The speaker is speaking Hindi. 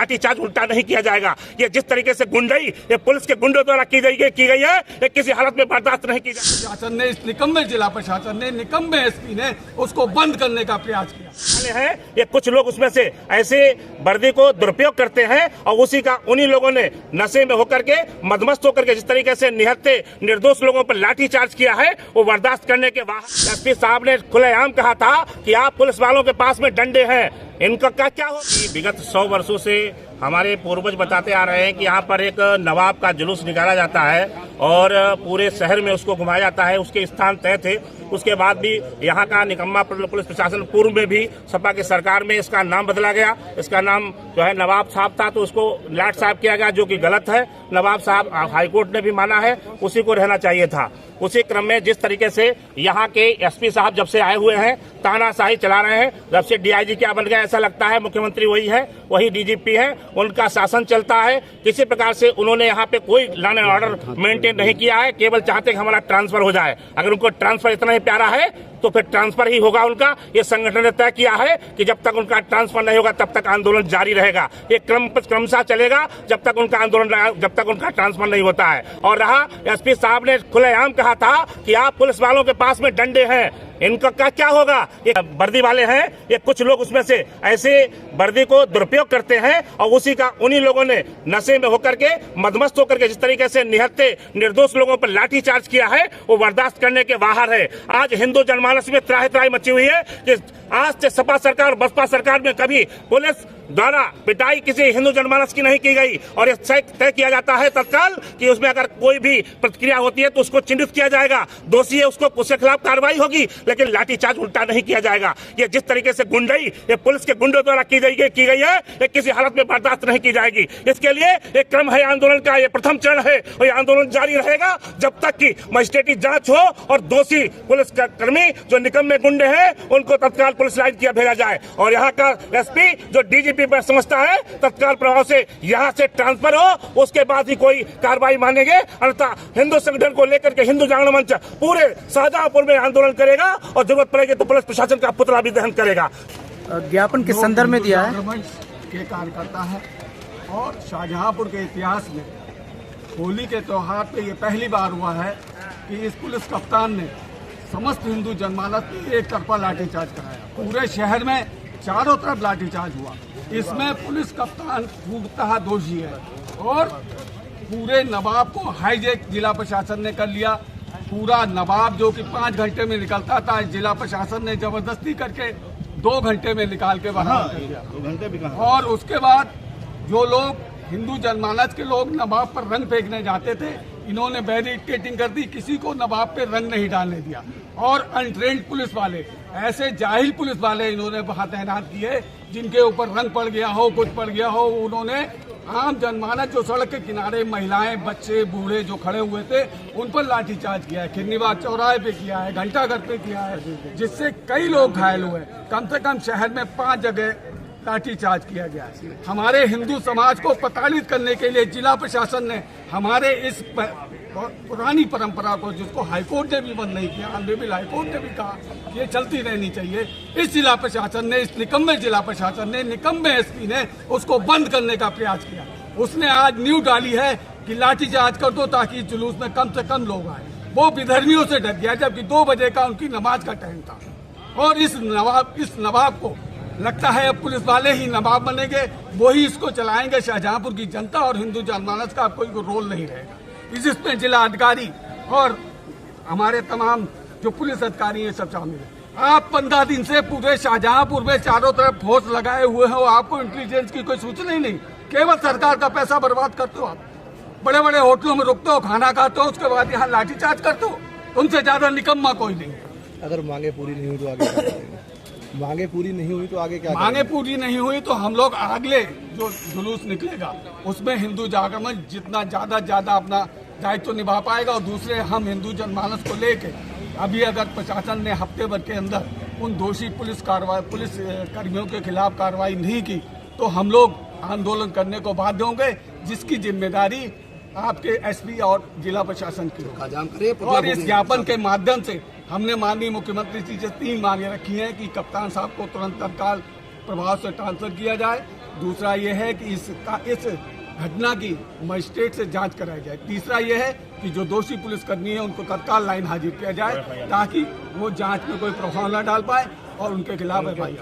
लाठीचार्ज उल्टा नहीं किया जाएगा। ये जिस तरीके से गुंडई ये पुलिस के गुंडों द्वारा की गई है ये किसी हालत में बर्दाश्त नहीं की जाएगी। प्रशासन ने, इस निकम्मे जिला प्रशासन ने, निकम्मे एसपी ने उसको बंद करने का प्रयास किया है। ये कुछ लोग उसमें से ऐसे वर्दी को दुरुपयोग करते हैं और उन्हीं लोगों ने नशे में होकर के, मदमस्त होकर के जिस तरीके से निहत्थे निर्दोष लोगों पर लाठीचार्ज किया है वो बर्दाश्त करने के बाद एसपी साहब ने खुलेआम कहा था कि आप पुलिस वालों के पास में डंडे हैं, इनका क्या हो। विगत 100 वर्षों से हमारे पूर्वज बताते आ रहे हैं कि यहाँ पर एक नवाब का जुलूस निकाला जाता है और पूरे शहर में उसको घुमाया जाता है। उसके स्थान तय थे। उसके बाद भी यहाँ का निकम्मा पुलिस प्रशासन, पूर्व में भी सपा की सरकार में इसका नाम बदला गया। इसका नाम जो है नवाब साहब था तो उसको लाट साहब किया गया, जो कि गलत है। नवाब साहब हाईकोर्ट ने भी माना है, उसी को रहना चाहिए था। उसी क्रम में जिस तरीके से यहाँ के एसपी साहब जब से आए हुए हैं तानाशाही चला रहे हैं, जब से डीआईजी क्या बन गया ऐसा लगता है मुख्यमंत्री वही है, वही डीजीपी है, उनका शासन चलता है। किसी प्रकार से उन्होंने यहाँ पे कोई लॉ एंड ऑर्डर मेंटेन नहीं किया है, केवल चाहते कि हमारा ट्रांसफर हो जाए। अगर उनको ट्रांसफर इतना ही प्यारा है तो फिर ट्रांसफर ही होगा उनका। ये संगठन ने तय किया है कि जब तक उनका ट्रांसफर नहीं होगा तब तक आंदोलन जारी रहेगा। ये क्रमशः चलेगा जब तक उनका आंदोलन, जब तक उनका ट्रांसफर नहीं होता है। और रहा एसपी साहब ने खुलेआम कहा था कि आप पुलिस वालों के पास में डंडे हैं, इनका क्या होगा। ये वर्दी वाले हैं, ये कुछ लोग उसमें से ऐसे वर्दी को दुरुपयोग करते हैं और उन्हीं लोगों ने नशे में होकर के, मदमस्त होकर के जिस तरीके से निहत्थे निर्दोष लोगों पर लाठीचार्ज किया है वो बर्दाश्त करने के बाहर है। आज हिंदू जनमानस में त्राही मची हुई है कि आज से सपा सरकार, बसपा सरकार में कभी पुलिस द्वारा पिटाई किसी हिंदू जनमानस की नहीं की गई और यह तय किया जाता है तत्काल कि उसमें अगर कोई भी प्रतिक्रिया होती है तो उसको चिन्हित किया जाएगा, दोषी है उसके खिलाफ कार्रवाई होगी, लेकिन लाठीचार्ज उल्टा नहीं किया जाएगा। ये जिस तरीके से गुंडई ये पुलिस के गुंडों द्वारा की गई है ये किसी हालत में बर्दाश्त नहीं की जाएगी। इसके लिए एक क्रम है आंदोलन का, ये प्रथम चरण है और ये आंदोलन जारी रहेगा जब तक कि मजिस्ट्रेटी जांच हो और दोषी पुलिस कर्मी जो निकम्मे गुंडे हैं उनको तत्काल पुलिस लाइन किया भेजा जाए। और यहाँ का एसपी जो डीजीपी पर समझता है तत्काल प्रभाव से यहाँ से ट्रांसफर हो, उसके बाद ही कोई कार्रवाई मानेंगे। अन्यथा हिंदू संगठन को लेकर के हिंदू जागरण मंच पूरे शाहजहांपुर में आंदोलन करेगा और जरूरत पड़ेगी तो पुलिस प्रशासन का पुतला भी दहन करेगा। ज्ञापन किस संदर्भ में दिया है? के कार्यकर्ता है और शाहजहांपुर के इतिहास में होली के त्योहार पे ये पहली बार हुआ है कि इस पुलिस कप्तान ने समस्त हिंदू जनमानस पे एक तरफा लाठीचार्ज कराया। पूरे शहर में चारों तरफ लाठीचार्ज हुआ। इसमें पुलिस कप्तान पूर्णतः दोषी है और पूरे नवाब को हाईजैक जिला प्रशासन ने कर लिया। पूरा नवाब जो कि 5 घंटे में निकलता था, जिला प्रशासन ने जबरदस्ती करके 2 घंटे में निकाल के बाहर कर दिया। 2 घंटे भी कहां? और उसके बाद जो लोग हिंदू जनमानस के लोग नवाब पर रंग फेंकने जाते थे, इन्होंने बैरिकेडिंग कर दी, किसी को नवाब पे रंग नहीं डालने दिया। और अनट्रेंड पुलिस वाले, ऐसे जाहिल पुलिस वाले इन्होंने वहां तैनात किए जिनके ऊपर रंग पड़ गया हो, कुछ पड़ गया हो। उन्होंने आम जनमानस जो सड़क के किनारे महिलाएं, बच्चे, बूढ़े जो खड़े हुए थे उन पर लाठीचार्ज किया है। खिरनीबाग चौराहे पे किया है, घंटाघर पे किया है, जिससे कई लोग घायल हुए। कम से कम शहर में 5 जगह लाठीचार्ज किया गया। हमारे हिंदू समाज को प्रताड़ित करने के लिए जिला प्रशासन ने हमारे इस पुरानी परंपरा को, जिसको हाईकोर्ट ने भी बंद नहीं किया, ऑनरेबल हाईकोर्ट ने भी कहा ये चलती रहनी चाहिए, इस जिला प्रशासन ने, इस निकम्मे जिला प्रशासन ने, निकम्मे एसपी ने उसको बंद करने का प्रयास किया। उसने आज न्यूज डाली है कि लाठीचार्ज कर दो ताकि जुलूस में कम से कम लोग आए। वो विधर्मियों से डर गया जबकि 2 बजे का उनकी नमाज का टाइम था। और इस नवाब को लगता है अब पुलिस वाले ही नवाब बनेंगे, वही इसको चलाएंगे। शाहजहांपुर की जनता और हिंदू जनमानस का कोई रोल नहीं रहेगा। इसमें जिला अधिकारी और हमारे तमाम जो पुलिस अधिकारी हैं सब शामिल हैं। आप 15 दिन से पूरे शाहजहांपुर में चारों तरफ फोर्स लगाए हुए हो, आपको इंटेलिजेंस की कोई सूचना ही नहीं, केवल सरकार का पैसा बर्बाद करते हो। आप बड़े बड़े होटलों में रुकते हो, खाना खाते हो, उसके बाद यहाँ लाठीचार्ज करते हो। तुमसे ज्यादा निकम्मा कोई नहीं। अगर मांगे पूरी नहीं हुई तो आगे क्या करेंगे? मांगे पूरी नहीं हुई तो आगे क्या? मांगे पूरी नहीं हुई तो हम लोग अगले जो जुलूस निकलेगा उसमें हिंदू जागरण मंच जितना ज्यादा अपना दायित्व निभा पाएगा। और दूसरे हम हिंदू जनमानस को लेके अभी अगर प्रशासन ने हफ्ते भर के अंदर उन दोषी पुलिस कर्मियों के खिलाफ कार्रवाई नहीं की तो हम लोग आंदोलन करने को बाध्य होंगे, जिसकी जिम्मेदारी आपके एसपी और जिला प्रशासन की होगी। और इस ज्ञापन के माध्यम से हमने माननीय मुख्यमंत्री जी से 3 मांगे रखी हैं कि कप्तान साहब को तुरंत तत्काल प्रभाव से ट्रांसफर किया जाए। दूसरा ये है कि इस घटना की मजिस्ट्रेट से जांच कराई जाए। तीसरा ये है कि जो दोषी पुलिसकर्मी है उनको तत्काल लाइन हाजिर किया जाए ताकि वो जांच में कोई प्रभाव न डाल पाए और उनके खिलाफ FIR